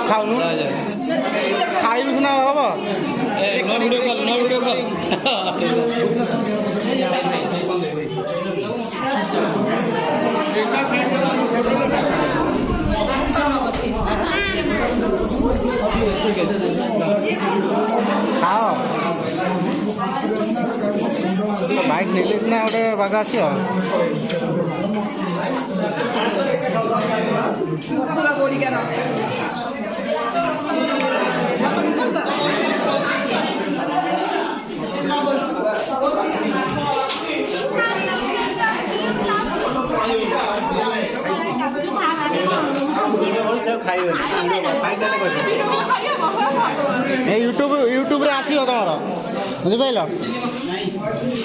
खाऊ खाई भी सुना बाबा वीडियो कॉल खाओ बाइक नेले सिना गोटे बाग आस यूट्यूब यूट्यूब रे आसियो तमर बुझिपाइल।